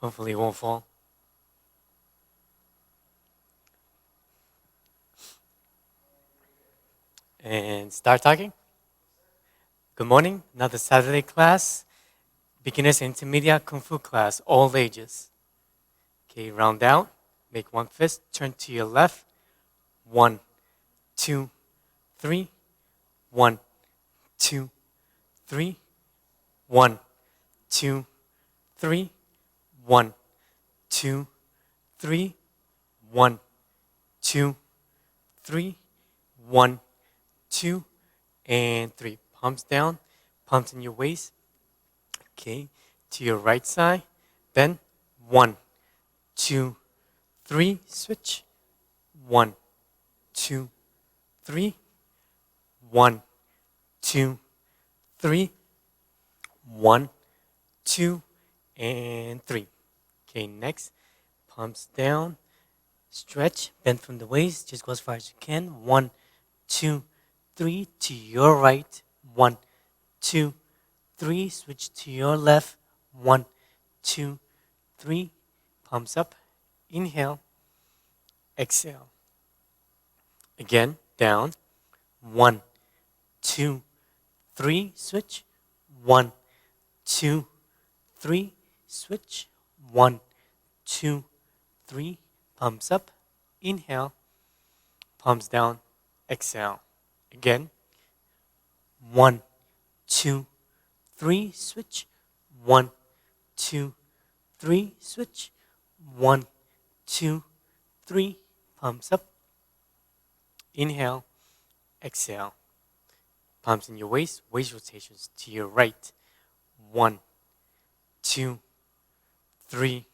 Hopefully it won't fall. And start talking. Good morning. Another Saturday class. Beginners and Intermediate Kung Fu class, all ages. Okay, round out. Make one fist. Turn to your left. 1, 2, 3. 1, 2, 3. 1, 2, 3. 1, 2, 3. 1, 2, 3. 1, 2, and 3. Palms down, palms in your waist. Okay, to your right side. Then 1, 2, 3. Switch. 1, 2, 3. 1, 2, 3. 1, 2, and 3. Okay, next, palms down. Stretch, bend from the waist. Just go as far as you can. 1, 2, 3. To your right. 1, 2, 3. Switch to your left. 1, 2, 3. Palms up. Inhale. Exhale. Again, down. 1, 2, 3. Switch. 1, 2, 3. Switch. 1, 2, 3. Palms up. Inhale. Palms down. Exhale. Again. 1, 2, 3. Switch. 1, 2, 3. Switch. 1, 2, 3. Palms up. Inhale. Exhale. Palms in your waist. Waist rotations to your right. 1, 2, 3,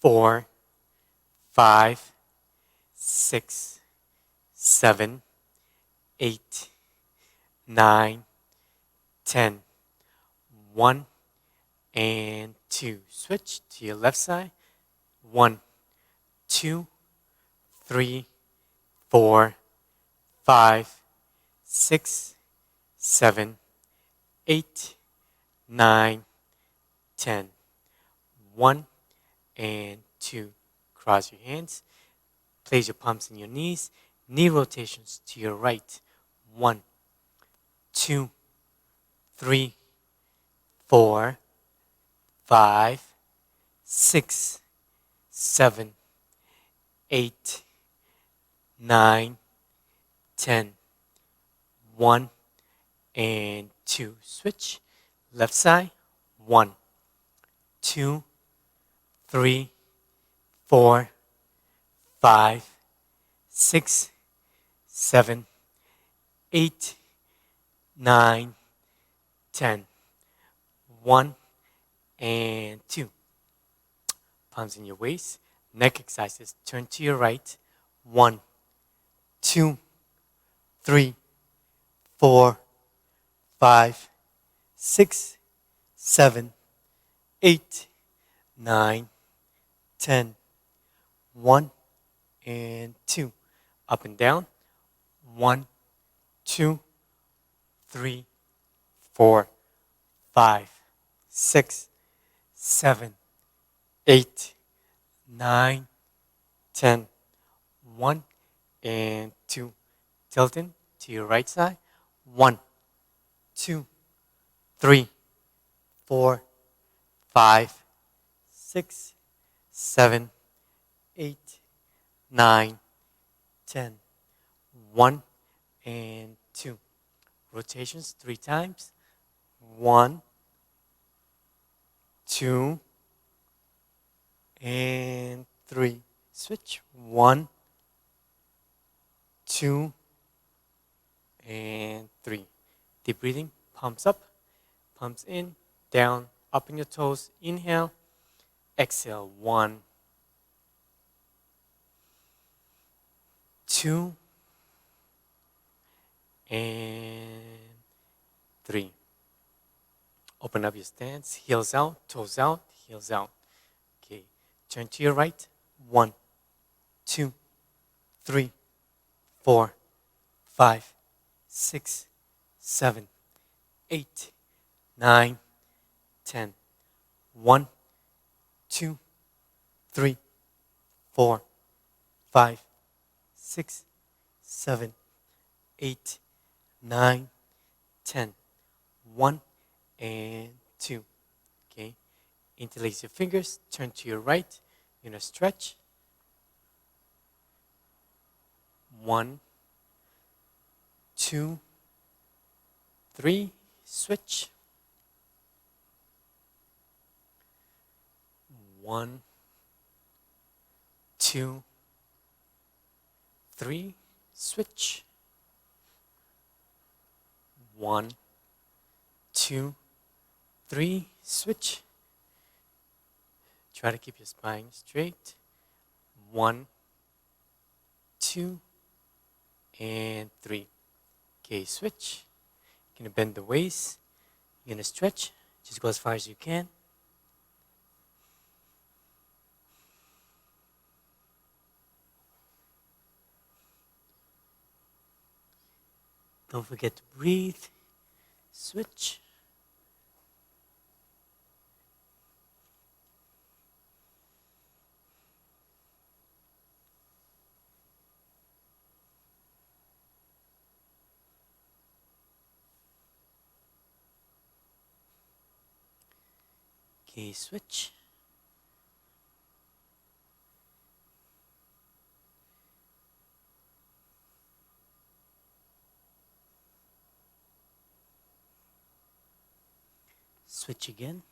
4, 5, 6, 7, 8, 9, 10. 1 and 2. Switch to your left side. 1, 2, 3, 4, 5, 6, 7, 8, 9, 10. 1 and 2. Cross your hands. Place your palms in your knees. Knee rotations to your right. 1, 2, 3, 4, 5, 6, 7, 8, 9, 10. 1 and 2. Switch. Left side. 1, 2, 3, 4, 5, 6, 7, 8, 9, 10. 1 and 2. Palms in your waist. Neck exercises. Turn to your right. 1, 2, 3, 4, 5, 6, 7, 8, 9, 10. 1 and 2. Up and down. 1, 2, 3, 4, 5, 6, 7, 8, 9, 10. 1 and 2. Tilting to your right side. 1, 2, 3, 4, 5, 6, 7, 8, 9, 10. 1 and 2. Rotations 3 times. 1, 2, and 3. Switch. 1, 2, and 3. Deep breathing. Palms up, palms in, down, up in your toes. Inhale. Exhale. 1, 2, and 3. Open up your stance. Heels out, toes out, heels out. Okay. Turn to your right. 1, 2, 3, 4, 5, 6, 7, 8, 9, 10. 1 2, 3, 4, 5, 6, 7, 8, 9, 10. 1 and 2. Okay. Interlace your fingers. Turn to your right. You're gonna stretch. 1, 2, 3. Switch. 1, 2, 3. Switch. 1, 2, 3. Switch. Try to keep your spine straight. 1, 2, and 3. Okay, switch. You're gonna bend the waist. You're gonna stretch. Just go as far as you can. Don't forget to breathe. Switch. Okay, switch. Switch again.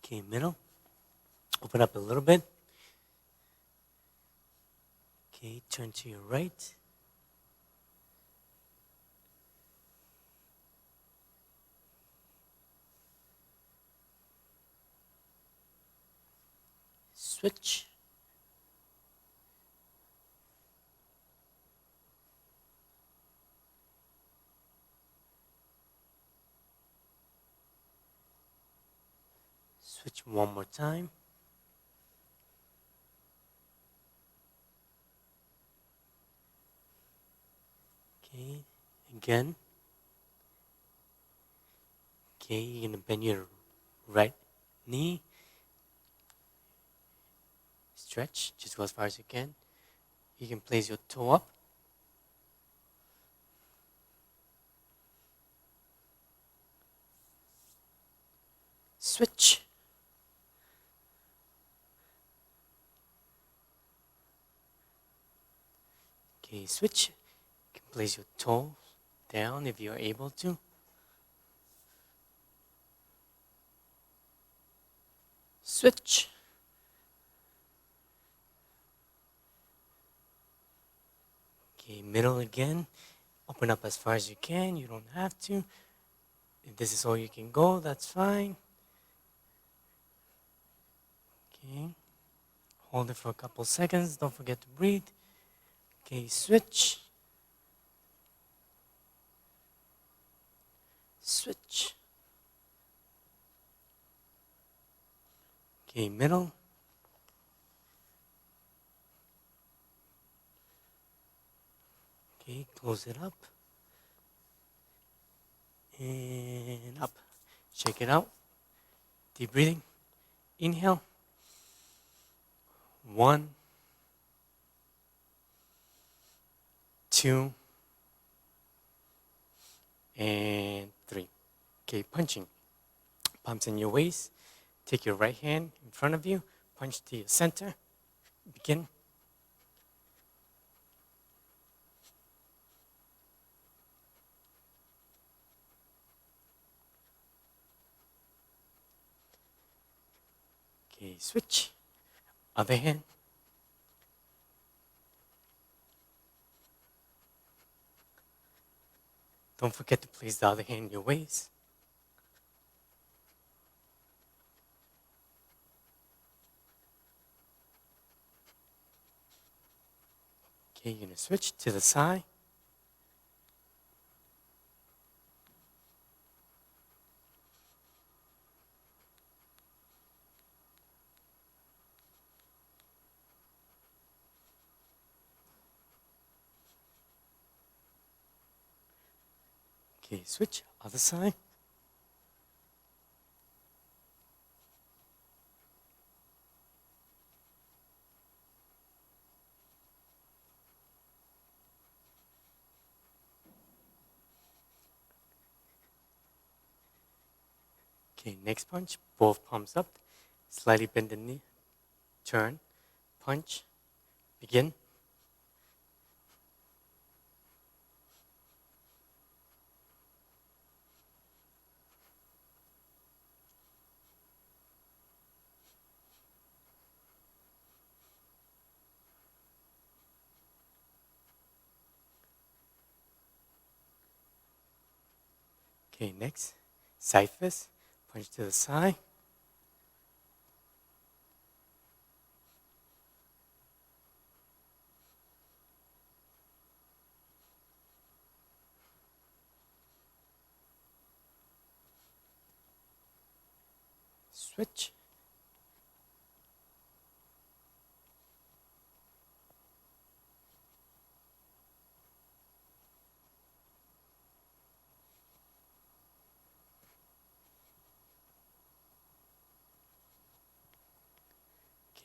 Okay, middle. Open up a little bit. Okay, turn to your right. Switch. Switch one more time. Okay, again. Okay, you're gonna bend your right knee. Stretch, just go as far as you can. You can place your toe up. Switch. Okay, switch. You can place your toes down if you're able to. Switch. Okay, middle again. Open up as far as you can. You don't have to. If this is all you can go, that's fine. Okay. Hold it for a couple seconds. Don't forget to breathe. Okay, switch. Switch. Okay, middle. Okay, close it up. And up. Shake it out. Deep breathing. Inhale. 1, 2, and 3. Okay, punching. Palms in your waist. Take your right hand in front of you. Punch to your center. Begin. Okay, switch. Other hand. Don't forget to place the other hand in your waist. Okay, you're gonna switch to the side. Okay, switch, other side. Okay, next punch, both palms up. Slightly bend the knee. Turn, punch, begin. Okay, next, side fist, punch to the side. Switch.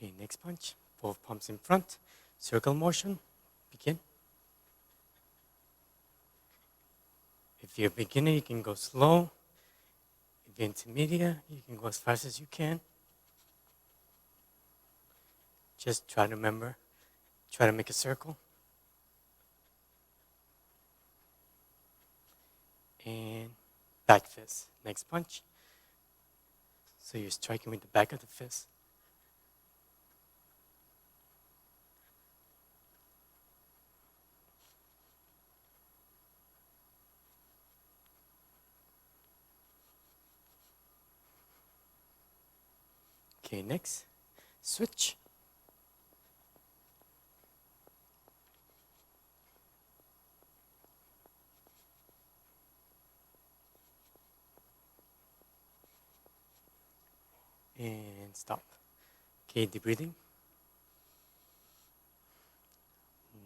Okay, next punch, both palms in front. Circle motion, begin. If you're a beginner, you can go slow. If you're intermediate, you can go as fast as you can. Just try to remember, try to make a circle. And back fist, next punch. So you're striking with the back of the fist. Okay, next, switch. And stop. Okay, deep breathing.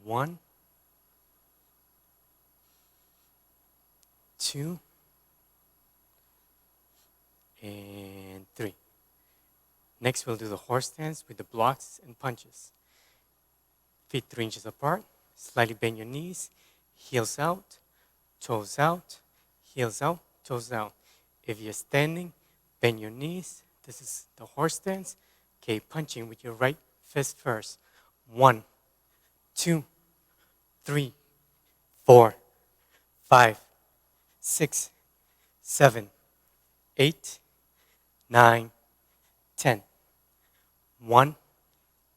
1, 2, and 3. Next, we'll do the horse stance with the blocks and punches. Feet 3 inches apart. Slightly bend your knees. Heels out, toes out, heels out, toes out. If you're standing, bend your knees. This is the horse stance. Okay, punching with your right fist first. 1, 2, 3, 4, 5, 6, 7, 8, 9, 10. 1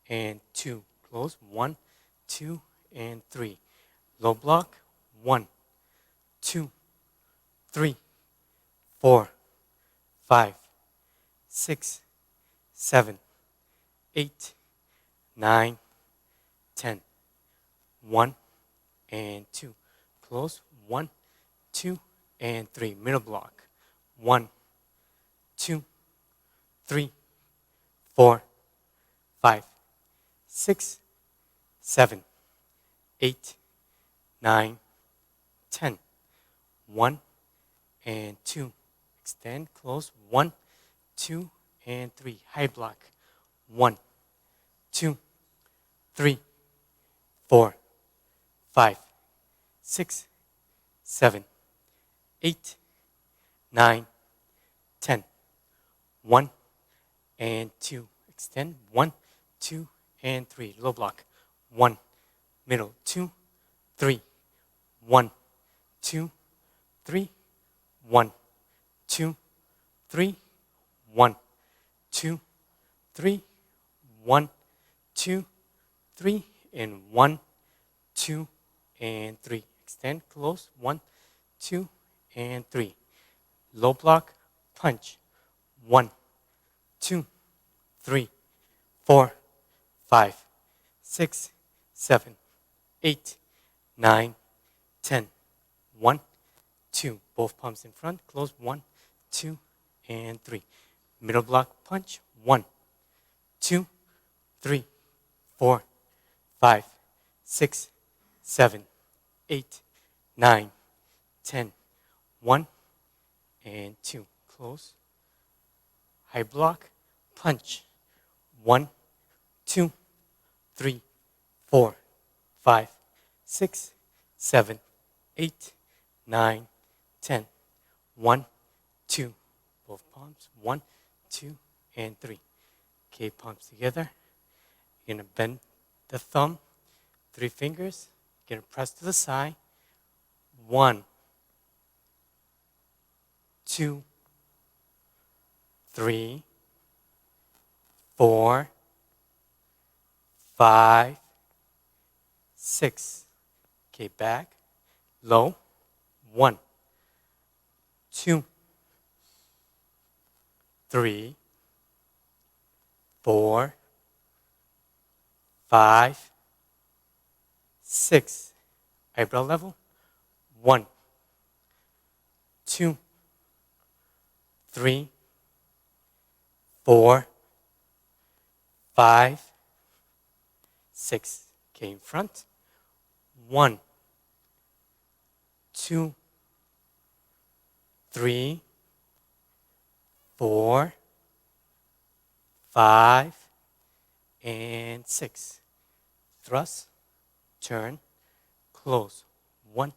and 2. Close. 1, 2, and 3. Low block. 1, 2, 3, 4, 5, 6, 7, 8, 9, 10. 1 and 2. Close. 1, 2, and 3. Middle block. 1, 2, 3, 4, 5, 6, 7, 8, 9, 10. 1 and 2. Extend, close. 1, 2, and 3. High block. 1, 2, 3, 4, 5, 6, 7, 8, 9, 10. 1 and 2. Extend. 1, 2, and 3. Low block. 1, middle. 2, 3. 1, 2, 3. 1, 2, 3. 1, 2, 3. 1, 2, 3. And 1, 2, and 3. Extend, close. 1, 2, and 3. Low block, punch. 1, 2, 3, 4, 5, 6, 7, 8, 9, 10. 1, 2. Both palms in front. Close. 1, 2, and 3. Middle block punch. 1, 2, 3, 4, 5, 6, 7, 8, 9, 10. 1 and 2. Close. High block. Punch. 1, 2, 3, 4, 5, 6, 7, 8, 9, 10. 1, 2. Both palms. 1, 2, and 3. Okay, palms together. You're going to bend the thumb, 3 fingers. You're going to press to the side. 1, 2, 3, 4, 5, 6. Okay, back, low. 1, 2, 3, 4, 5, 6. Eyebrow level. 1, 2, 3, 4, 5, 6. Okay, in front. 1, 2, 3, 4, 5, and 6. Thrust, turn, close. 1,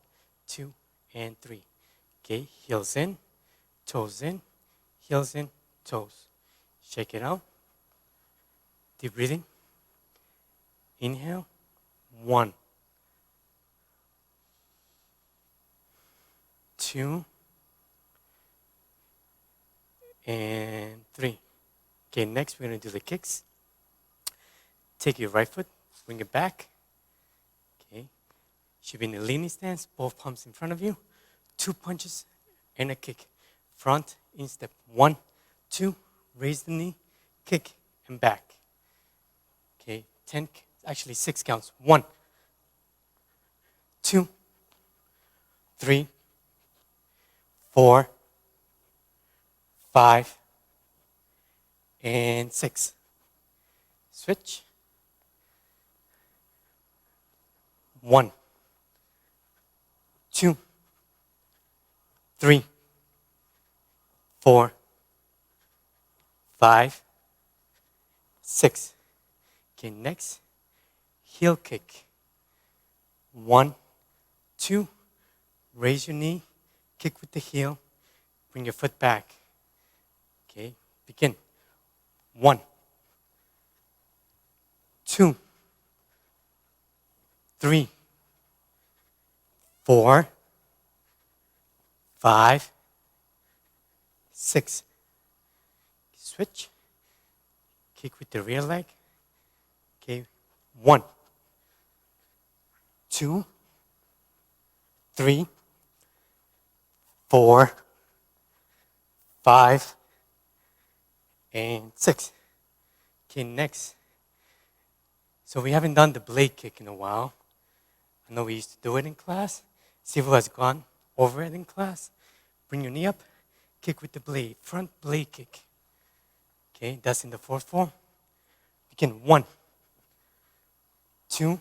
2, and 3. Okay, heels in, toes in, heels in, toes. Shake it out. Deep breathing. Inhale. 1, 2, and 3. Okay, next we're going to do the kicks. Take your right foot, bring it back. Okay, should be in a leaning stance, both palms in front of you. 2 punches and a kick. Front, in step. 1, 2, raise the knee, kick, and back. Okay, 10, actually 6 counts. 1, 2, 3, 4, 5, and 6. Switch. 1, 2, 3, 4, 5, 6. Okay, next, heel kick. 1, 2, raise your knee, kick with the heel, bring your foot back. Okay, begin. 1, 2, 3, 4, 5, 6. Switch. Kick with the rear leg. Okay, 1, 2, 3, 4, 5, and 6. Okay, next. So we haven't done the blade kick in a while. I know we used to do it in class. See who has gone over it in class. Bring your knee up, kick with the blade, front blade kick. Okay, that's in the 4th form. Begin. 1, 2,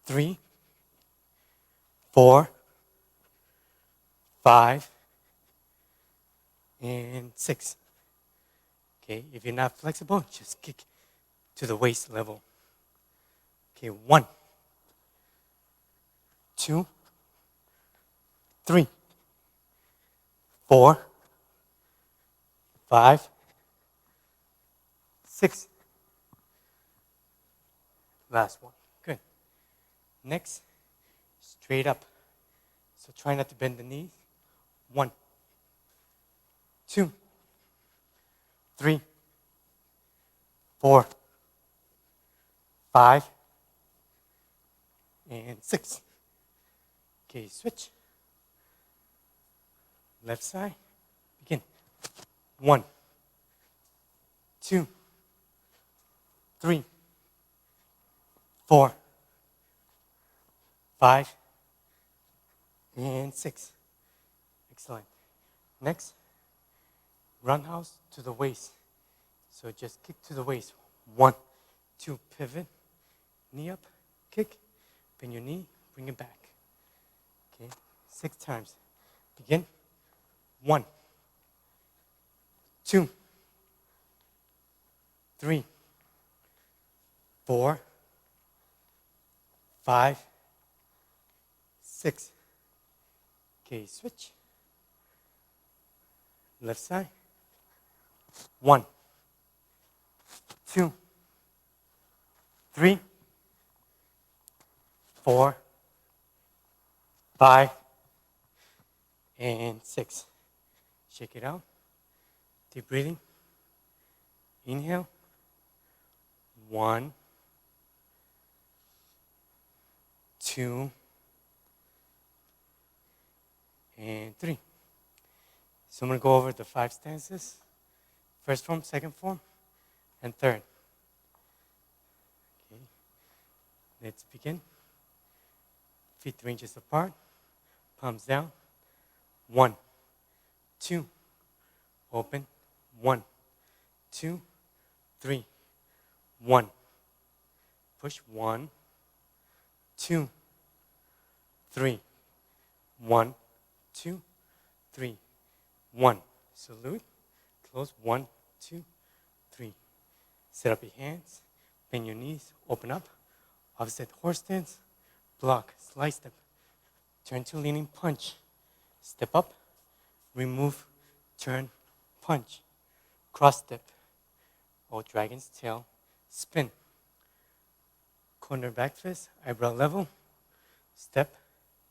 3, 4, 5, and 6. Okay, if you're not flexible, just kick to the waist level. Okay, 1, 2, 3, 4, 5, 6. Last one. Good. Next, straight up. So try not to bend the knees. 1, 2, 3, 4, 5, and 6. Okay, switch. Left side. Begin. 1, 2, 3, 4, 5, and 6. Excellent. Next, roundhouse to the waist. So just kick to the waist. 1, 2, pivot, knee up, kick, bend your knee, bring it back. Okay, 6 times. Begin. 1, 2, 3, 4, 5, 6. Okay, switch. Left side. 1, 2, 3, 4, 5, and 6. Shake it out. Deep breathing. Inhale. 1, 2, and 3. So I'm going to go over the 5 stances. First form, second form, and third. Okay. Let's begin. Feet 3 inches apart. Palms down. 1, 2. Open. 1, 2, 3. 1. Push. 1, 2, 3. 1, 2, 3. 1. Salute. Close. 1, 2, 3. Set up your hands. Bend your knees. Open up. Opposite horse stance. Block. Slide step. Turn to leaning punch. Step up. Remove. Turn. Punch. Cross step. Or dragon's tail. Spin. Corner back fist. Eyebrow level. Step.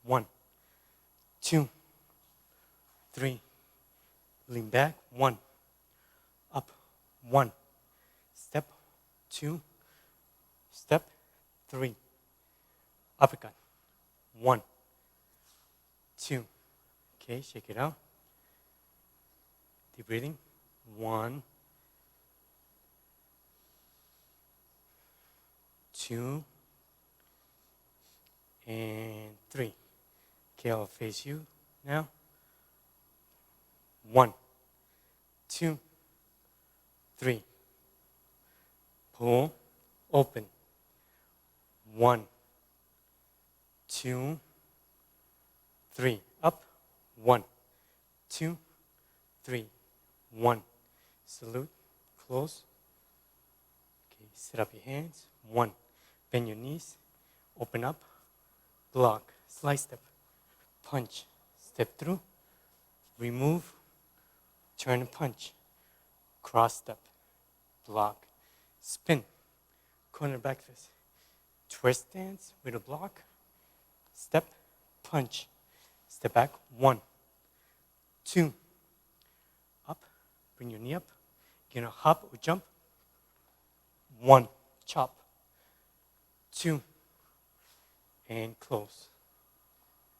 1, 2, 3. Lean back. 1. Up. 1. Step. 2. Step. 3. Uppercut. 1, 2. Okay, shake it out. Deep breathing. 1, 2, and 3. Okay, I'll face you now. 1, 2, 3. Pull, open. 1, 2, 3. Up. 1, 2, 3. 1. Salute. Close. Okay, set up your hands. 1. Bend your knees. Open up. Block. Slide step. Punch. Step through. Remove. Turn and punch. Cross step. Block. Spin. Corner back fist. Twist stance with a block. Step. Punch. Step back. 1, 2. Up. Bring your knee up. You're going to hop or jump. 1. Chop. 2. And close.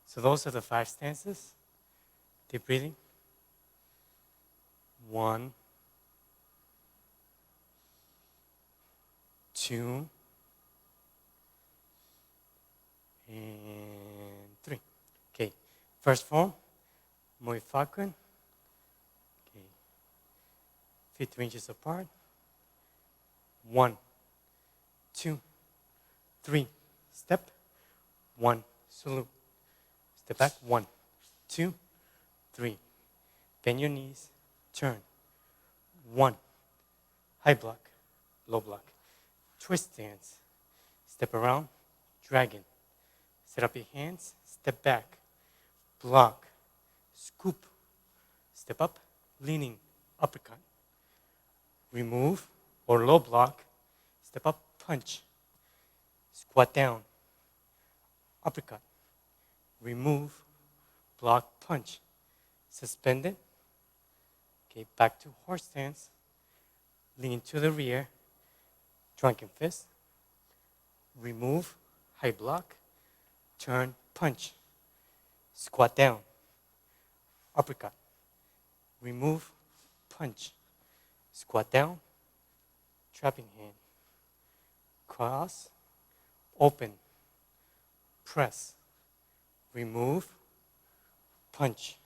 So those are the 5 stances. Deep breathing. 1, 2, and 3. Okay. First form, Muay Falcon. Okay. Feet 3 inches apart. 1, 2, 3. Step. 1. Salute. Step back. 1, 2, 3. Bend your knees. Turn. 1. High block. Low block. Twist stance. Step around. Dragon. Set up your hands. Step back. Block. Scoop. Step up. Leaning. Uppercut. Remove or low block. Step up. Punch. Squat down. Uppercut. Remove. Block. Punch. Suspend it. Okay, back to horse stance. Lean to the rear. Drunken fist. Remove. High block. Turn. Punch. Squat down. Uppercut. Remove. Punch. Squat down. Trapping hand. Cross. Open. Press. Remove. Punch.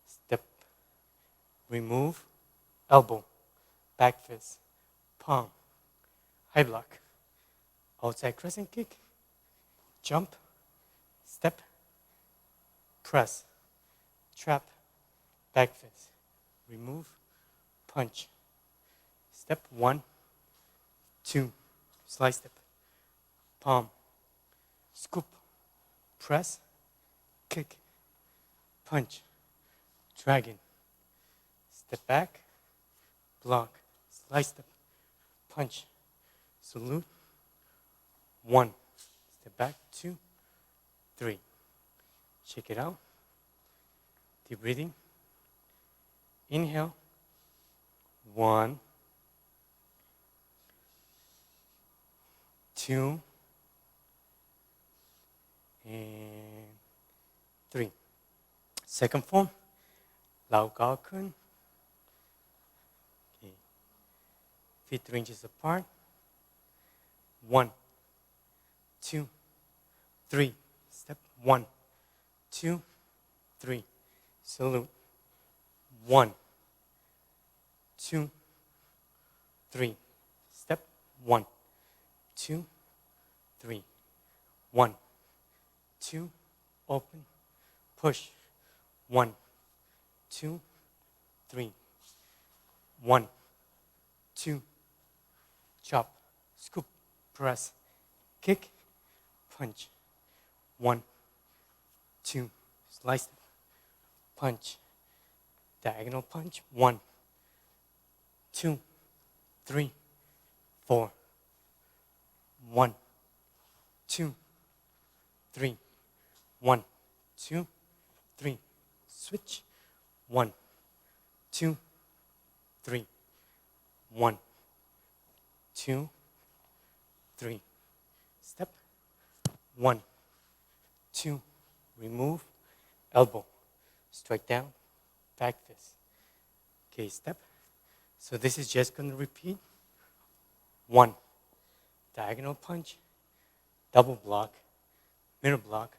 Step. Remove. Elbow. Back fist. Palm. High block. Outside crescent kick. Jump. Step. press, trap, back fist, remove, punch. Step 1, 2, slide step, palm, scoop, press, kick, punch, dragon. Step back, block, slide step, punch, salute. 1, step back, 2, 3. Shake it out. Deep breathing. Inhale. 1, 2, and 3. Second form, Hung Gar Kung. Okay. Feet 3 inches apart. 1, 2, 3. Step 1, 2, 3. Salute. 1, 2, 3. Step 1, 2, 3. 1, 2. Open. Push. 1, 2, 3. 1, 2. Chop. Scoop. Press. Kick. Punch. 1, 2. Slice. Punch. Diagonal punch. 1, 2, 3, 4. 1, 2, 3. 1, 2, 3. Switch. 1, 2, 3. 1, 2, 3. Step. 1, 2. Remove. Elbow. Strike down. Back fist. Okay, step. So this is just going to repeat. 1, diagonal punch, double block, middle block,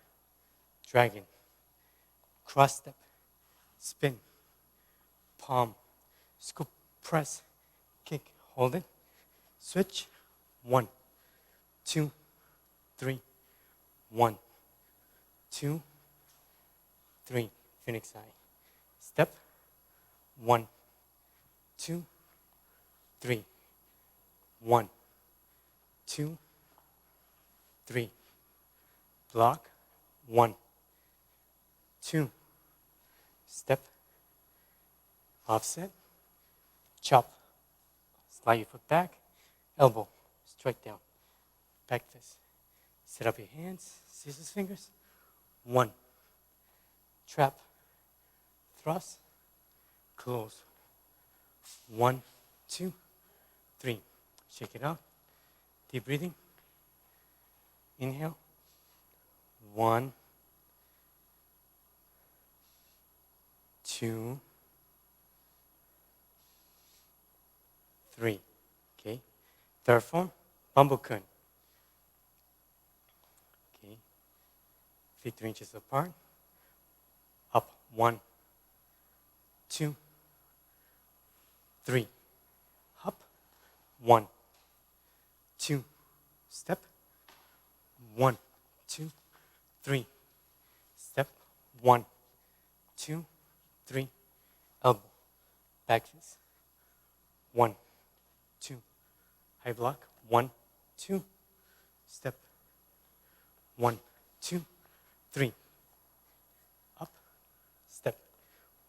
dragon, cross step, spin, palm, scoop, press, kick, hold it, switch. 1, 2, 3. 1, 2, 3. Phoenix eye. Step. 1, 2, 3. 1, 2, 3. Block. 1, 2. Step. Offset. Chop. Slide your foot back. Elbow. Strike down. Back fist. Set up your hands. Scissors fingers. 1. Trap. Thrust. Close. 1, 2, 3. Shake it out. Deep breathing. Inhale. 1, 2, 3. Okay. Third form, Bamboo Kun. Okay. Feet 3 inches apart. Up. 1, 2, 3. Up. 1, 2. Step. 1, 2, 3. Step. 1, 2, 3. Elbow. Back fist. 1, 2. High block. 1, 2. Step. 1, 2, 3. Up. Step.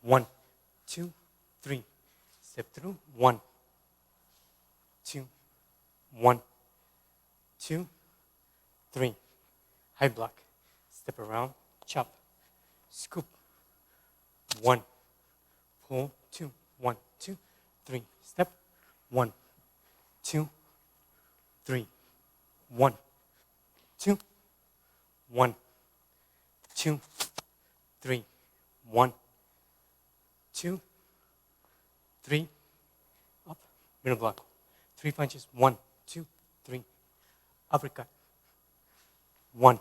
1, 2, 3. Step through. 1, 2, 1, 2, 3. High block. Step around. Chop. Scoop. 1. Pull. 2. 1, 2, 3. Step. 1, 2, 3. 1, 2, 1, 2, 3. 1, 2, 3. Up. Middle block. 3 punches. 1, 2, 3. Uppercut. 1,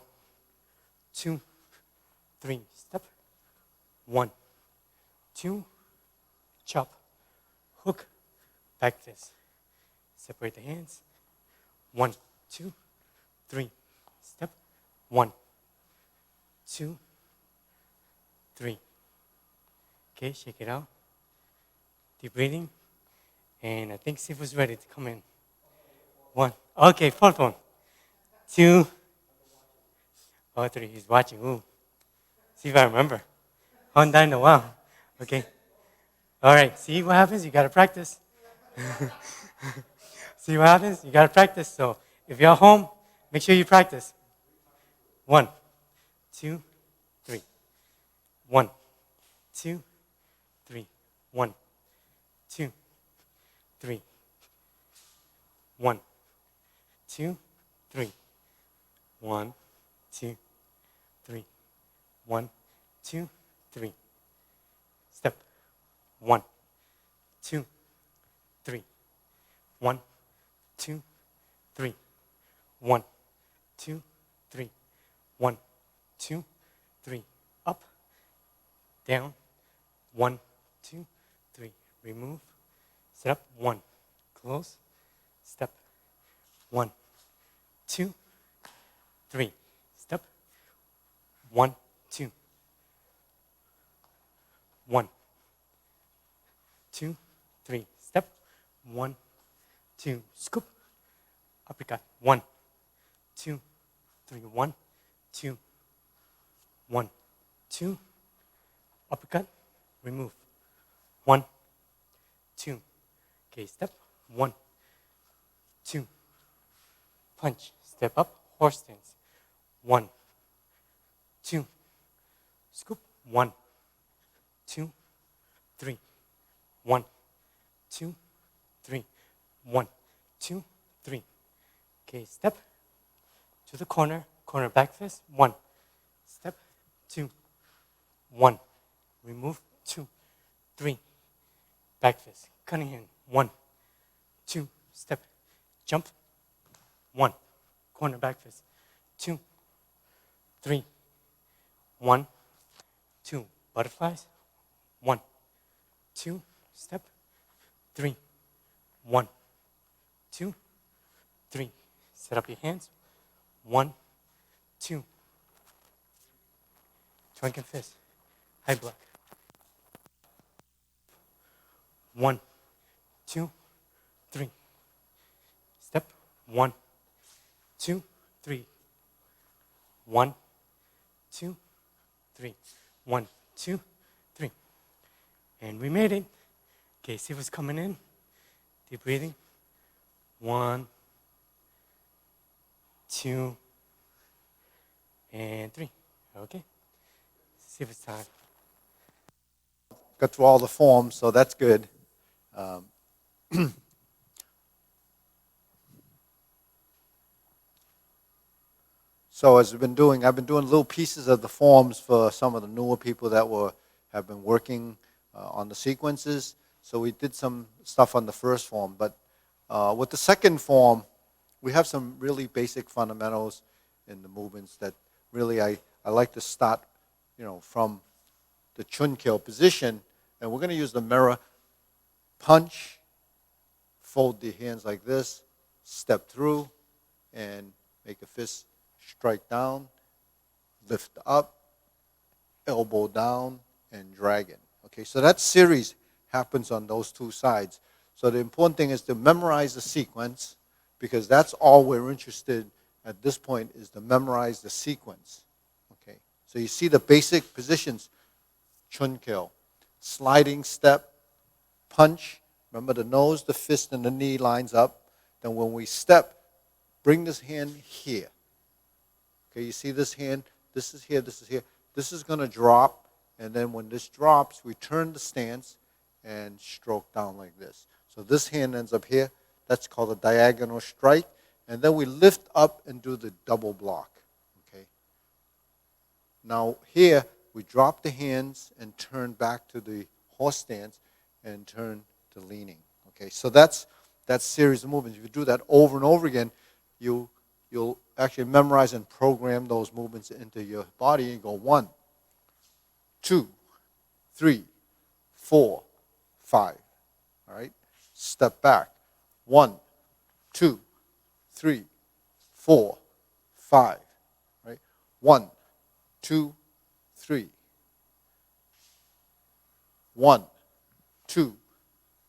2, 3. Step. 1, 2. Chop. Hook. Back fist. Separate the hands. 1, 2, 3. Step. 1, 2, 3. Okay, shake it out. Deep breathing. And I think Sifu's ready to come in. 1. Okay, fourth one. 2. Oh, 3. He's watching. Ooh. See if I remember. Haven't done in a while. Okay. All right. See what happens? You got to practice. See what happens? You got to practice. So if you're at home, make sure you practice. 1, 2, 3. 1, 2, 3. 1, 2, 3. 1, 2, 3. 1, 2, 3. 1, 2, 3. Step. 1, 2, 3. 1, 2, 3. 1, 2, 3. 1, 2, 3. Up, down. 1, 2, 3. Remove. Sit up. 1. Close. Step. 1, 2, 3. Step. 1, 2. 1, 2, 3. Step. 1, 2. Scoop. Uppercut. 1, 2, 3. 1, 2. 1, 2. Uppercut. Remove. 1, 2. Okay, step. 1, 2. Punch. Step up. Horse stance. 1, 2. Scoop. 1, 2, 3. 1, 2, 3. 1, 2, 3. Okay, step to the corner. Corner back fist. 1. Step. 2. 1. Remove. 2, 3. Back fist. Cutting hand. 1, 2. Step. Jump. 1. Corner back fist. 2, 3. 1, 2. Butterflies. 1, 2. Step. 3. 1, 2, 3. Set up your hands. 1, 2. Drunken fist. High block. 1, 2, 3. Step. 1, 2, 3. 1, 2, 3. 1, 2, 3. And we made it. Okay, see what's coming in. Deep breathing. 1, 2, and 3. Okay. See if it's time. Got through all the forms, so that's good. So as I've been doing little pieces of the forms for some of the newer people that have been working on the sequences. So we did some stuff on the first form, but with the second form, we have some really basic fundamentals in the movements that really I like to start, from the chun kill position, and we're going to use the mirror punch, fold the hands like this, step through, and make a fist strike down, lift up, elbow down, and dragon. Okay, so that series happens on those two sides. So the important thing is to memorize the sequence, because that's all we're interested at this point, is to memorize the sequence. Okay, so you see the basic positions: chun kill, sliding step, punch. Remember, the nose, the fist, and the knee lines up. Then when we step, bring this hand here. Okay, you see this hand? This is here, this is here. This is going to drop, and then when this drops, we turn the stance and stroke down like this. So this hand ends up here. That's called a diagonal strike. And then we lift up and do the double block. Okay. Now here, we drop the hands and turn back to the horse stance and turn to leaning. Okay, so that's that series of movements. If you do that over and over again, you'll actually memorize and program those movements into your body and go 1, 2, 3, 4, 5. All right? Step back. 1, 2, 3, 4, 5. Right? 1, 2, 3. 1, 2,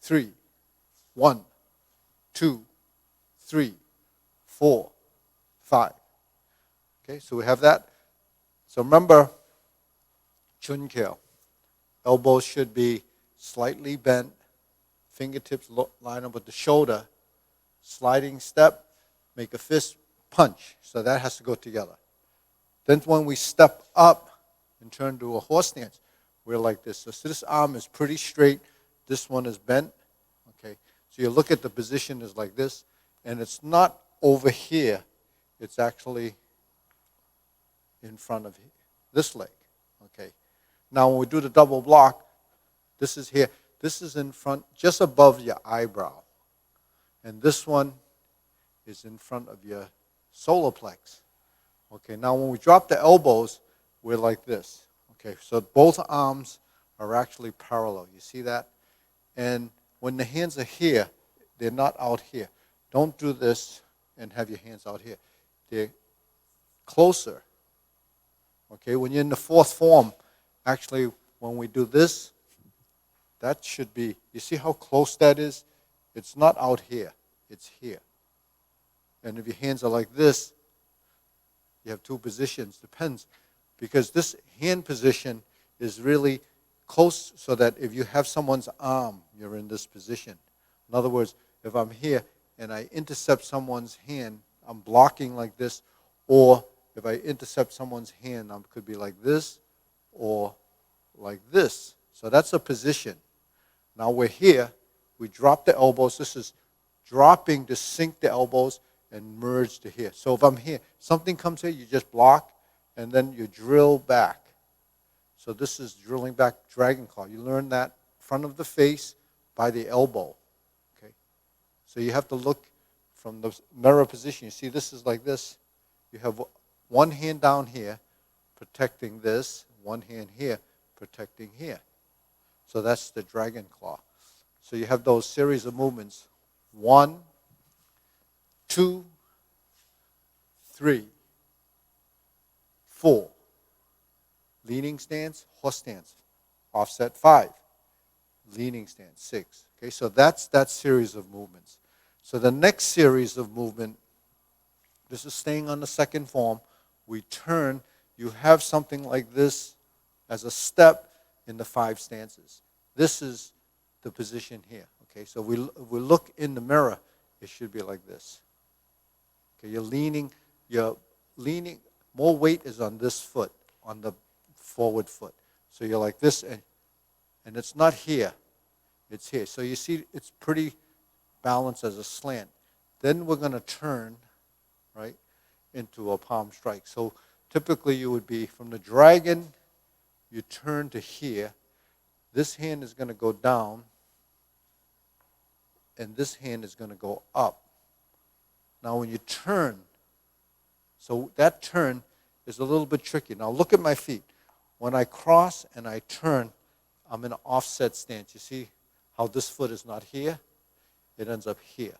3, 1, 2, 3, 4, 5. Okay, so we have that. So remember, chun kyo. Elbows should be slightly bent, fingertips line up with the shoulder, sliding step, make a fist punch. So that has to go together. Then when we step up and turn to a horse stance, we're like this. So this arm is pretty straight. This one is bent. Okay. So you look at the position is like this, and it's not over here. It's actually in front of this leg. Okay. Now when we do the double block, this is here. This is in front, just above your eyebrow. And this one is in front of your solar plex. Okay, now when we drop the elbows, we're like this. Okay, so both arms are actually parallel. You see that? And when the hands are here, they're not out here. Don't do this and have your hands out here. They're closer. Okay, when you're in the fourth form, actually, when we do this, that should be, you see how close that is? It's not out here, it's here. And if your hands are like this, you have two positions, depends. Because this hand position is really close so that if you have someone's arm, you're in this position. In other words, if I'm here and I intercept someone's hand, I'm blocking like this, or if I intercept someone's hand, I could be like this or like this. So that's a position. Now we're here, we drop the elbows. This is dropping to sink the elbows and merge to here. So if I'm here, something comes here, you just block, and then you drill back. So this is drilling back, dragon claw. You learn that front of the face by the elbow. Okay. So you have to look from the mirror position. You see this is like this. You have one hand down here protecting this, one hand here protecting here. So that's the dragon claw. So you have those series of movements. 1, 2, 3, 4. Leaning stance, horse stance. Offset 5. Leaning stance 6. Okay, so that's that series of movements. So the next series of movement, this is staying on the second form. We turn. You have something like this as a step in the 5 stances. This is the position here. Okay, so we look in the mirror, it should be like this. Okay, you're leaning, more weight is on this foot, on the forward foot. So you're like this, and it's not here, it's here. So you see it's pretty balanced as a slant. Then we're going to turn, right, into a palm strike. So typically you would be from the dragon, you turn to here. This hand is going to go down, and this hand is going to go up. Now when you turn, so that turn is a little bit tricky. Now look at my feet. When I cross and I turn, I'm in an offset stance. You see how this foot is not here? It ends up here.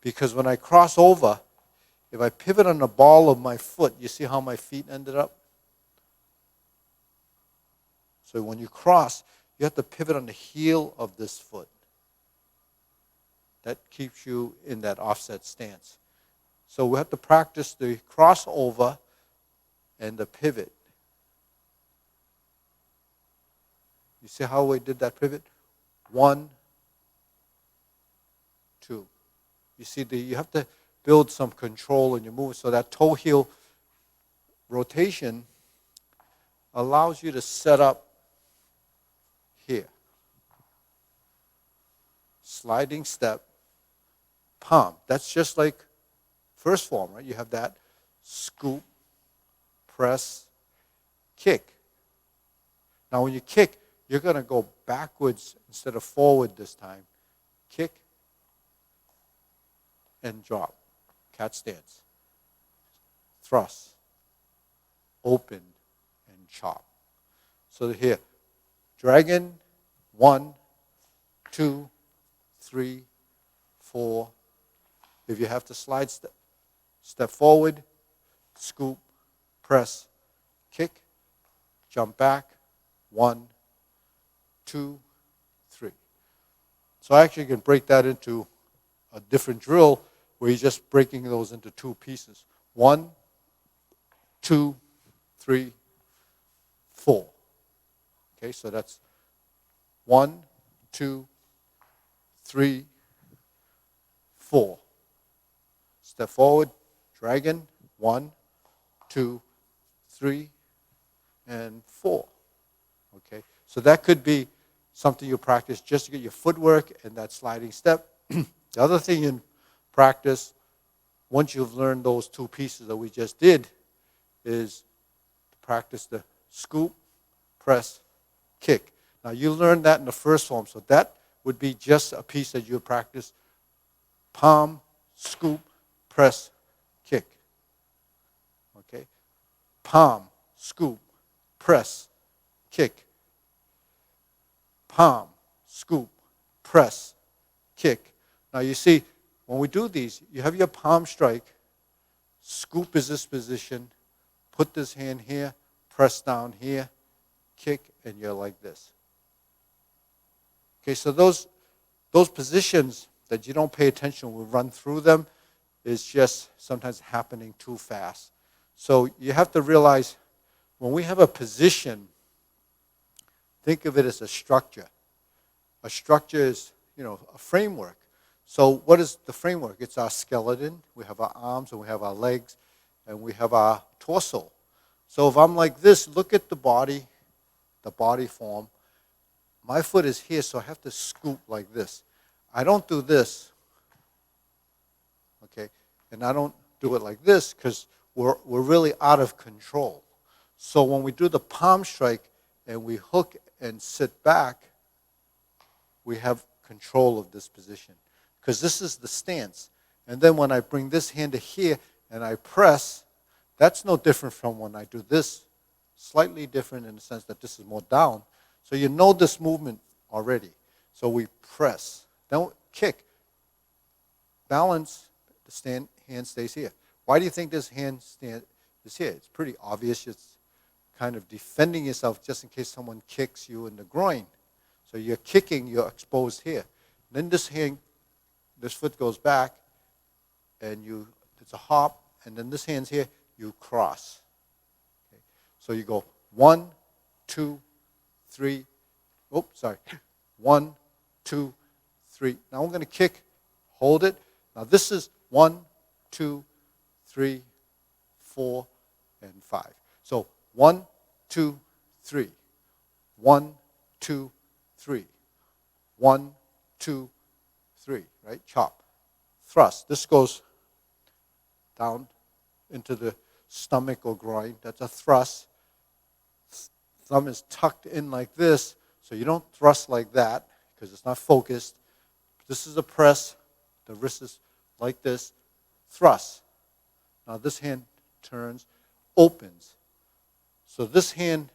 Because when I cross over, if I pivot on the ball of my foot, you see how my feet ended up? So when you cross, you have to pivot on the heel of this foot. That keeps you in that offset stance. So we have to practice the crossover and the pivot. You see how we did that pivot? 1, 2. You see, you have to build some control in your movement. So that toe heel rotation allows you to set up here. Sliding step, palm. That's just like first form, right? You have that scoop, press, kick. Now when you kick, you're going to go backwards instead of forward this time. Kick and drop. Cat stance. Thrust. Open and chop. So here, dragon, 1, 2, 3, 4. If you have to slide, step forward, scoop, press, kick, jump back, 1, 2, So I actually can break that into a different drill where you're just breaking those into two pieces. 1, 2, 3, 4. Okay, so that's 1, 2, 3, 4. Step forward, dragon, 1, 2, 3, and 4. Okay, so that could be something you practice just to get your footwork and that sliding step. The other thing you practice, once you've learned those two pieces that we just did, is practice the scoop, press, kick. Now you learned that in the first form, so that would be just a piece that you practice. Palm, scoop, press, kick. Okay? Palm, scoop, press, kick. Palm, scoop, press, kick. Now you see, when we do these, you have your palm strike, scoop is this position, put this hand here, press down here, kick, and you're like this. Okay, so those positions that you don't pay attention when we run through them is just sometimes happening too fast. So you have to realize when we have a position, think of it as a structure. A structure is, a framework. So what is the framework? It's our skeleton. We have our arms and we have our legs and we have our torso. So if I'm like this, look at the body form. My foot is here, so I have to scoop like this. I don't do this, okay? And I don't do it like this because we're really out of control. So when we do the palm strike and we hook and sit back, we have control of this position because this is the stance. And then when I bring this hand to here and I press, that's no different from when I do this, slightly different in the sense that this is more down. So you know this movement already. So we press. Then kick. Balance, the hand stays here. Why do you think this hand is here? It's pretty obvious. It's kind of defending yourself just in case someone kicks you in the groin. So you're kicking, you're exposed here. Then this foot goes back, and it's a hop, and then this hand's here, you cross. Okay. So you go 1, 2, 3, 1, 2, 3. Now I'm going to kick, hold it. Now this is 1, 2, 3, 4, and 5. So 1, 2, 3. 1, 2, 3. 1, 2, 3. Right? Chop. Thrust. This goes down into the stomach or groin. That's a thrust. Thumb is tucked in like this, so you don't thrust like that because it's not focused. This is a press. The wrist is like this. Thrust. Now this hand turns, opens. So this hand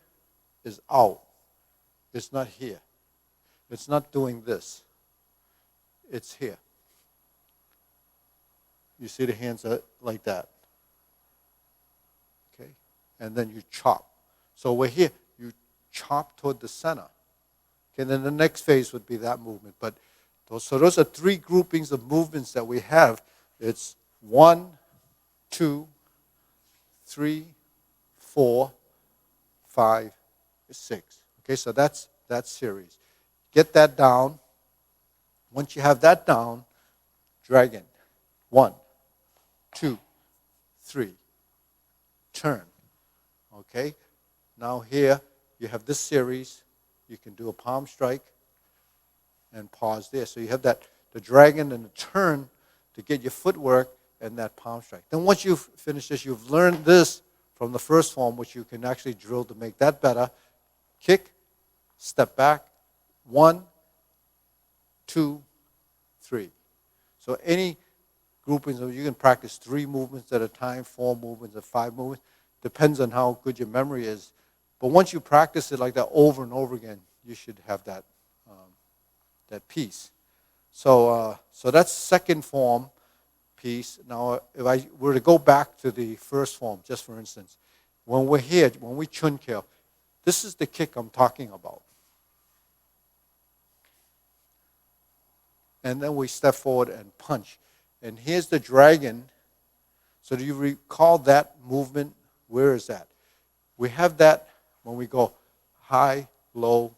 is out. It's not here. It's not doing this. It's here. You see the hands are like that. Okay? And then you chop. So we're here. You chop toward the center. Okay, then the next phase would be that movement. But those are three groupings of movements that we have. It's 1, 2, 3, 4, 5, 6. Okay, so that's that series. Get that down. Once you have that down, dragon. 1, 2, 3. Turn. Okay? Now here, you have this series. You can do a palm strike and pause there. So you have the dragon and the turn to get your footwork and that palm strike. Then once you've finished this, you've learned this from the first form, which you can actually drill to make that better. Kick, step back, 1, 2, 3. So any groupings, you can practice 3 movements at a time, 4 movements, or 5 movements. Depends on how good your memory is. But once you practice it like that over and over again, you should have that piece. So that's second form piece. Now, if I were to go back to the first form, just for instance, when we're here, when we chun kill, this is the kick I'm talking about. and then we step forward and punch. And here's the dragon. So do you recall that movement? Where is that? We have that when we go high, low,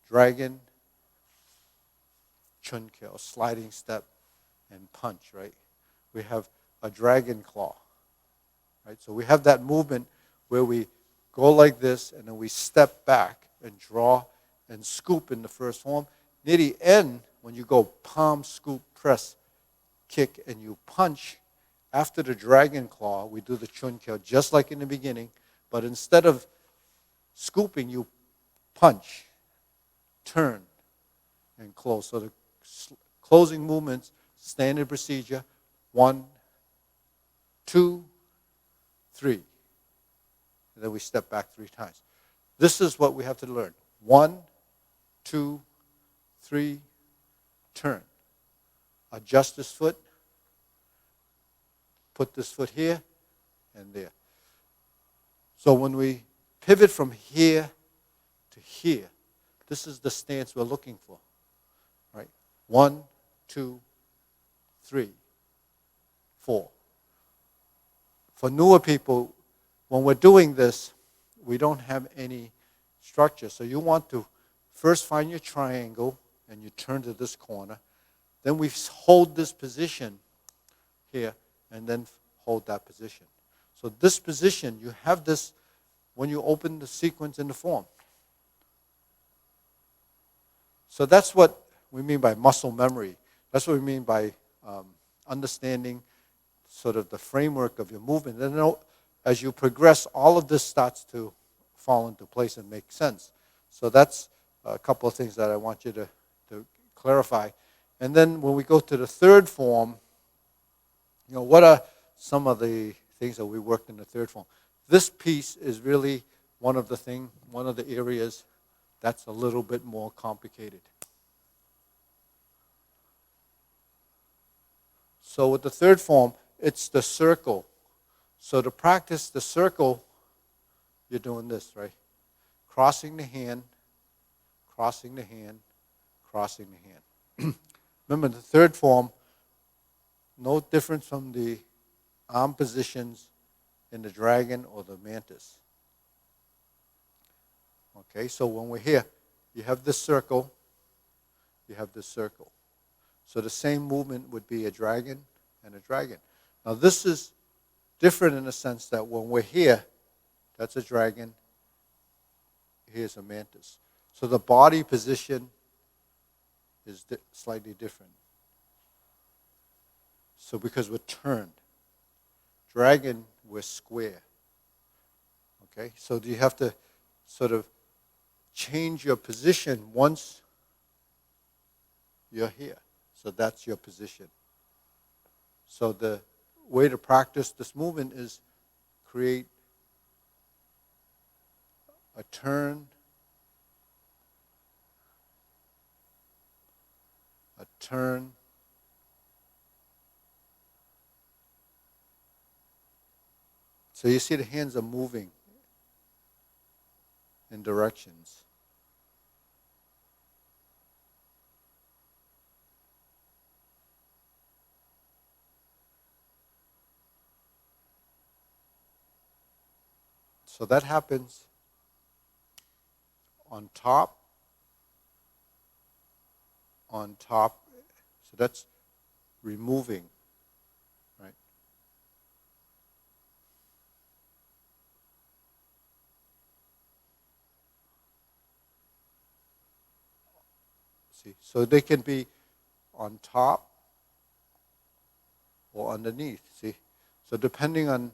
dragon, chun kill, sliding step, and punch, right? We have a dragon claw, right? So we have that movement where we go like this, and then we step back and draw and scoop in the first form. Near the end, when you go palm, scoop, press, kick, and you punch, after the dragon claw, we do the chun kill just like in the beginning, but instead of scooping, you punch, turn, and close. So the closing movements, standard procedure, 1, 2, 3. And then we step back 3 times. This is what we have to learn. 1, 2, 3, turn. Adjust this foot. Put this foot here and there. So when we pivot from here to here, this is the stance we're looking for. Right? 1, 2, 3, 4. For newer people, when we're doing this, we don't have any structure. So you want to first find your triangle and you turn to this corner. Then we hold this position here and then hold that position. So this position, you have this when you open the sequence in the form. So that's what we mean by muscle memory. That's what we mean by understanding sort of the framework of your movement. And then as you progress, all of this starts to fall into place and make sense. So that's a couple of things that I want you to clarify. And then when we go to the third form, what are some of the things that we worked in the third form? This piece is really one of the areas that's a little bit more complicated. So with the third form, it's the circle. So to practice the circle, you're doing this, right? Crossing the hand, crossing the hand, crossing the hand. Remember, the third form, no difference from the arm positions in the dragon or the mantis. Okay, so when we're here, you have this circle, you have this circle. So the same movement would be a dragon and a dragon. Now this is different in the sense that when we're here, that's a dragon, here's a mantis. So the body position is slightly different. So because we're turned. Dragon, we're square. Okay, so you have to sort of change your position once you're here. So that's your position. So the way to practice this movement is create a turn, a turn, so you see the hands are moving in directions. So that happens on top, so that's removing, right? See, so they can be on top or underneath, see? So depending on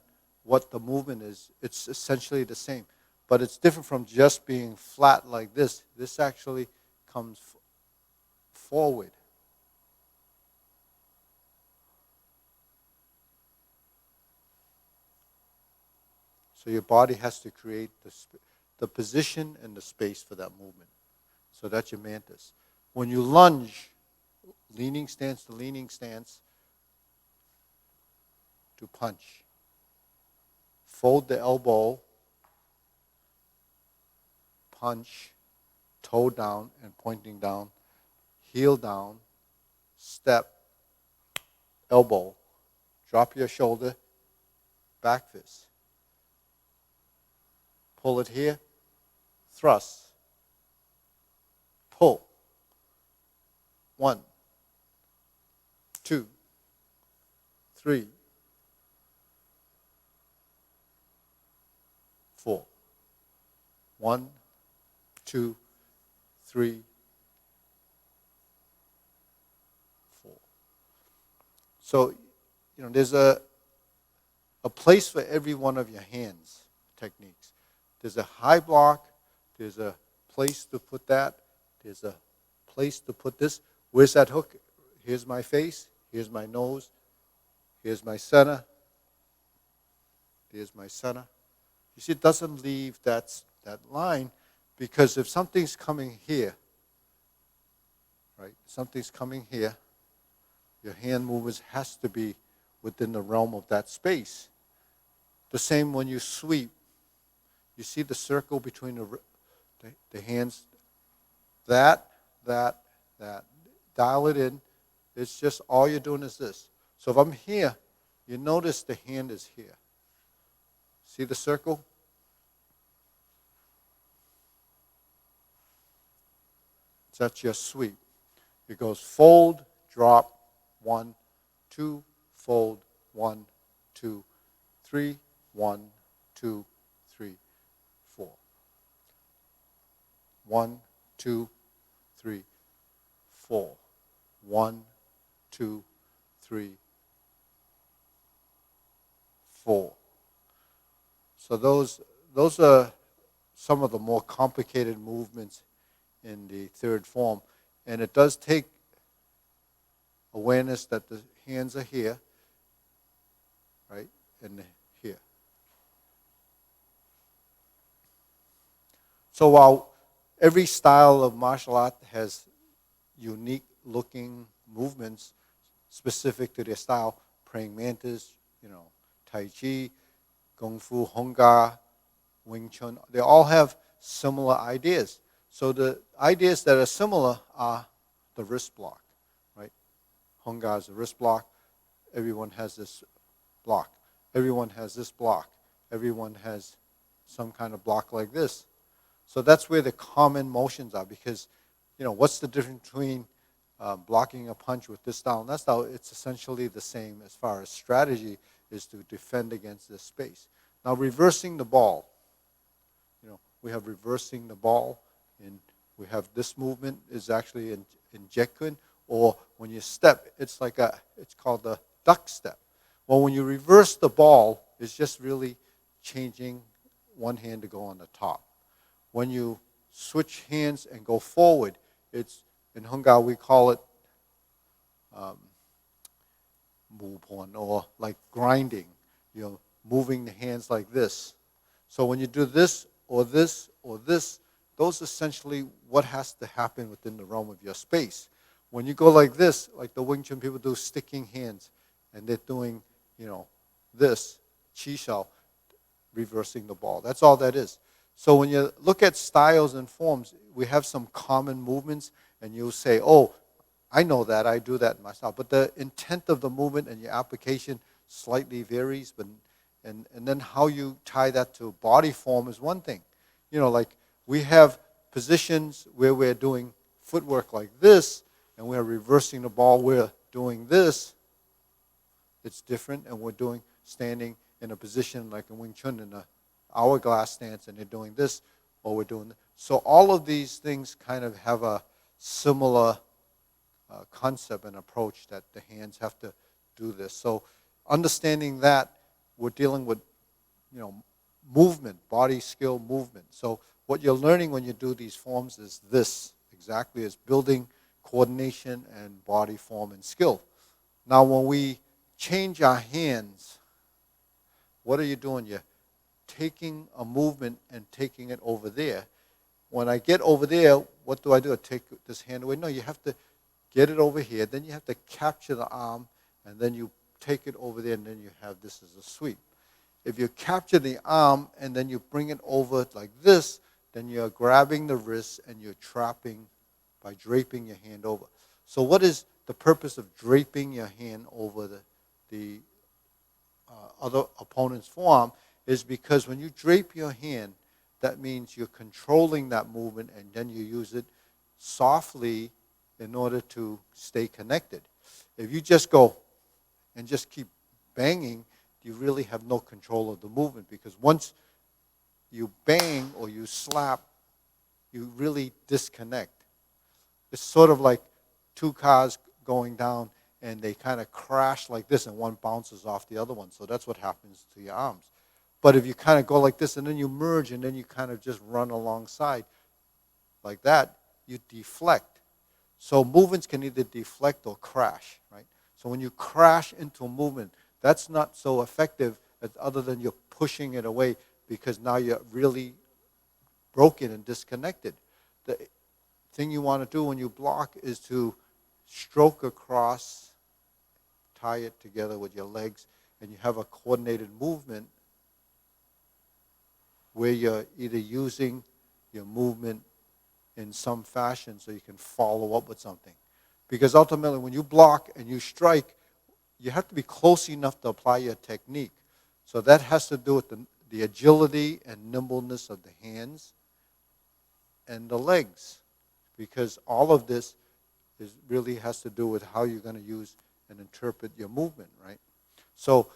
what the movement is, it's essentially the same. But it's different from just being flat like this. This actually comes forward. So your body has to create the position and the space for that movement. So that's your mantis. When you lunge, leaning stance to leaning stance, to punch. Fold the elbow, punch, toe down and pointing down, heel down, step, elbow, drop your shoulder, back fist. Pull it here, thrust, pull. 1, 2, 3, 4. 1, 2, 3, 4. So, there's a place for every one of your hands techniques. There's a high block. There's a place to put that. There's a place to put this. Where's that hook? Here's my face. Here's my nose. Here's my center. Here's my center. You see, it doesn't leave that line, because if something's coming here, right, something's coming here, your hand movements has to be within the realm of that space. The same when you sweep. You see the circle between the hands? That. Dial it in. It's just all you're doing is this. So if I'm here, you notice the hand is here. See the circle? That's your sweep. It goes fold, drop, 1, 2, fold, 1, 2, 3, 1, 2, 3, 4. 1, 2, 3, 4. 1, 2, 3, 4. So those are some of the more complicated movements in the third form. And it does take awareness that the hands are here, right, and here. So while every style of martial art has unique looking movements specific to their style, praying mantis, Tai Chi, Kung Fu, Hung Gar, Wing Chun, they all have similar ideas. So the ideas that are similar are the wrist block, right? Hung Gar is a wrist block. Everyone has this block. Everyone has this block. Everyone has some kind of block like this. So that's where the common motions are, because, what's the difference between blocking a punch with this style and that style? It's essentially the same as far as strategy is to defend against this space. Now, reversing the ball. We have reversing the ball, and we have this movement is actually in Jeet Kune, or when you step, it's called the duck step. Well, when you reverse the ball, it's just really changing one hand to go on the top. When you switch hands and go forward, it's, in Hung Gar we call it mupon, or like grinding, moving the hands like this. So when you do this or this or this, those essentially what has to happen within the realm of your space. When you go like this, like the Wing Chun people do, sticking hands, and they're doing, this, chi shao, reversing the ball. That's all that is. So when you look at styles and forms, we have some common movements, and you'll say, oh, I know that, I do that myself. But the intent of the movement and your application slightly varies, but and then how you tie that to body form is one thing. Like we have positions where we're doing footwork like this, and we're reversing the ball, we're doing this. It's different, and we're doing standing in a position like in Wing Chun in a hourglass stance, and they're doing this, or we're doing this. So all of these things kind of have a similar concept and approach, that the hands have to do this. So understanding that, we're dealing with, movement, body skill movement. So what you're learning when you do these forms is this, exactly, is building coordination and body form and skill. Now when we change our hands, what are you doing? You're taking a movement and taking it over there. When I get over there, what do? I take this hand away? No, you have to get it over here. Then you have to capture the arm, and then you take it over there, and then you have this as a sweep. If you capture the arm and then you bring it over like this, then you're grabbing the wrist and you're trapping by draping your hand over. So what is the purpose of draping your hand over the other opponent's forearm is because when you drape your hand, that means you're controlling that movement, and then you use it softly in order to stay connected. If you just go and just keep banging, you really have no control of the movement, because once you bang or you slap, you really disconnect. It's sort of like two cars going down and they kind of crash like this and one bounces off the other one. So that's what happens to your arms. But if you kind of go like this and then you merge and then you kind of just run alongside like that, you deflect. So movements can either deflect or crash, right? So when you crash into a movement, that's not so effective other than you're pushing it away, because now you're really broken and disconnected. The thing you want to do when you block is to stroke across, tie it together with your legs, and you have a coordinated movement where you're either using your movement in some fashion so you can follow up with something. Because ultimately, when you block and you strike, you have to be close enough to apply your technique. So that has to do with the agility and nimbleness of the hands and the legs, because all of this really has to do with how you're going to use and interpret your movement, right? So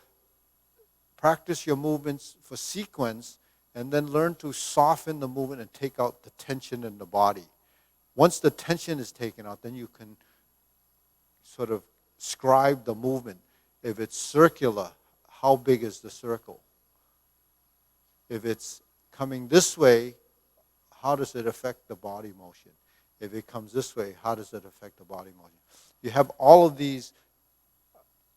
practice your movements for sequence, and then learn to soften the movement and take out the tension in the body. Once the tension is taken out, then you can sort of scribe the movement. If it's circular, how big is the circle? If it's coming this way, how does it affect the body motion? If it comes this way, how does it affect the body motion? You have all of these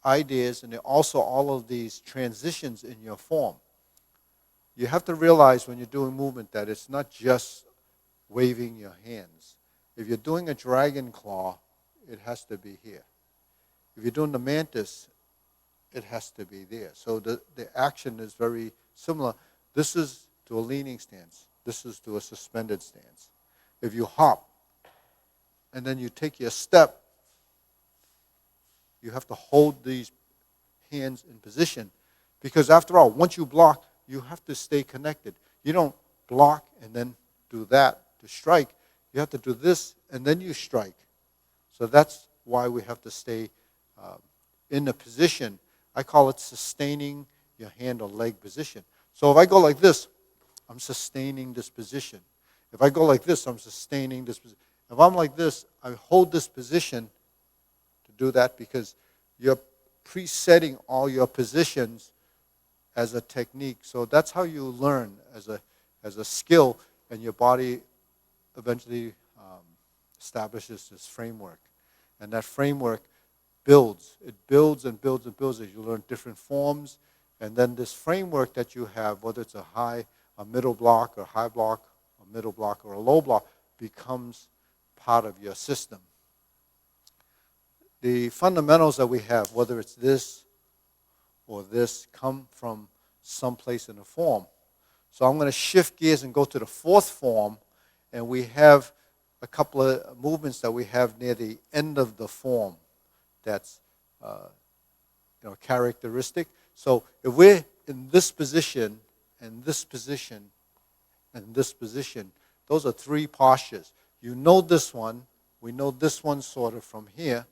ideas and also all of these transitions in your form. You have to realize when you're doing movement that it's not just waving your hands. If you're doing a dragon claw, it has to be here. If you're doing the mantis, it has to be there. So the action is very similar. This is to a leaning stance. This is to a suspended stance. If you hop and then you take your step, you have to hold these hands in position, because after all, once you block, you have to stay connected. You don't block and then do that to strike. You have to do this and then you strike. So that's why we have to stay in the position. I call it sustaining your hand or leg position. So if I go like this, I'm sustaining this position. If I go like this, I'm sustaining this position. If I'm like this, I hold this position to do that, because you're presetting all your positions as a technique. So that's how you learn as a skill, and your body eventually establishes this framework. And that framework builds. It builds and builds and builds as you learn different forms. And then this framework that you have, whether it's a middle block, or high block, a middle block, or a low block, becomes part of your system. The fundamentals that we have, whether it's this or this, come from someplace in the form. So I'm going to shift gears and go to the fourth form, and we have a couple of movements that we have near the end of the form that's characteristic. So if we're in this position, and this position, and this position, those are three postures. You know this one, we know this one sort of from here,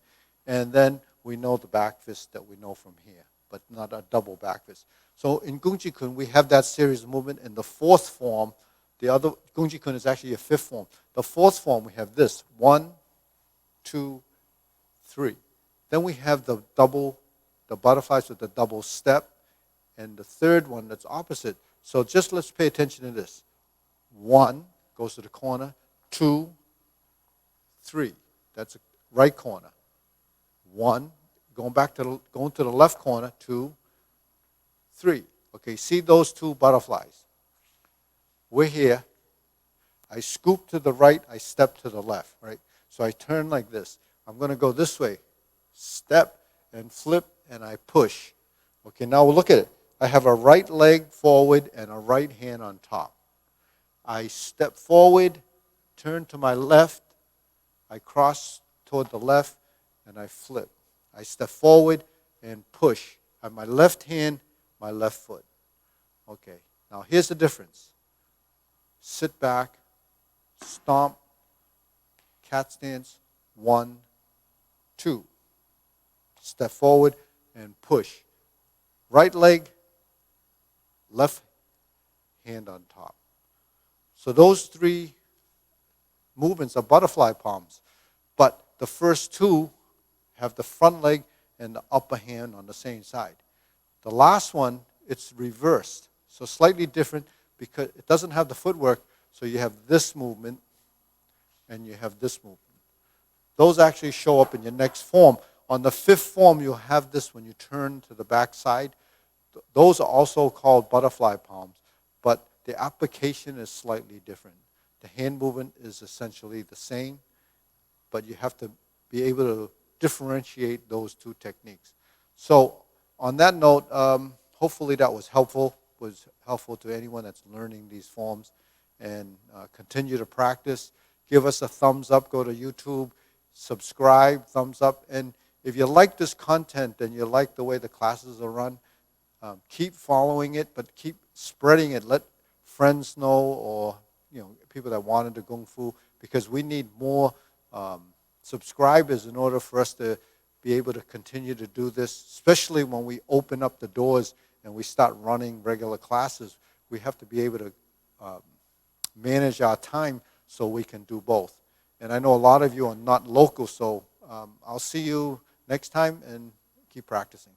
and then we know the back fist that we know from here, but not a double back fist. So in Gung Kun, we have that series of movement. In the fourth form, the other Gung Kun is actually a fifth form. The fourth form, we have this: 1, 2, 3. Then we have the butterflies with the double step, and the third one that's opposite. So just let's pay attention to this. 1 goes to the corner, 2, 3. That's a right corner. 1, going to the left corner, 2, 3. Okay, see those two butterflies? We're here. I scoop to the right, I step to the left, right? So I turn like this. I'm going to go this way. Step and flip, and I push. Okay, now we'll look at it. I have a right leg forward and a right hand on top. I step forward, turn to my left, I cross toward the left, and I flip. I step forward and push. I have my left hand, my left foot. Okay, now here's the difference. Sit back, stomp, cat stance, 1, 2. Step forward and push. Right leg, left hand on top. So those 3 movements are butterfly palms. But the first 2 have the front leg and the upper hand on the same side. The last one, it's reversed. So slightly different because it doesn't have the footwork. So you have this movement and you have this movement. Those actually show up in your next form. On the 5th form, you'll have this when you turn to the back side. Those are also called butterfly palms, but the application is slightly different. The hand movement is essentially the same, but you have to be able to differentiate those 2 techniques. So on that note, hopefully that was helpful to anyone that's learning these forms, and continue to practice. Give us a thumbs up, go to YouTube, subscribe, thumbs up, and if you like this content and you like the way the classes are run, keep following it, but keep spreading it. Let friends know, or people that want to do Kung Fu, because we need more subscribers in order for us to be able to continue to do this, especially when we open up the doors and we start running regular classes. We have to be able to manage our time so we can do both. And I know a lot of you are not local, so I'll see you next time, and keep practicing.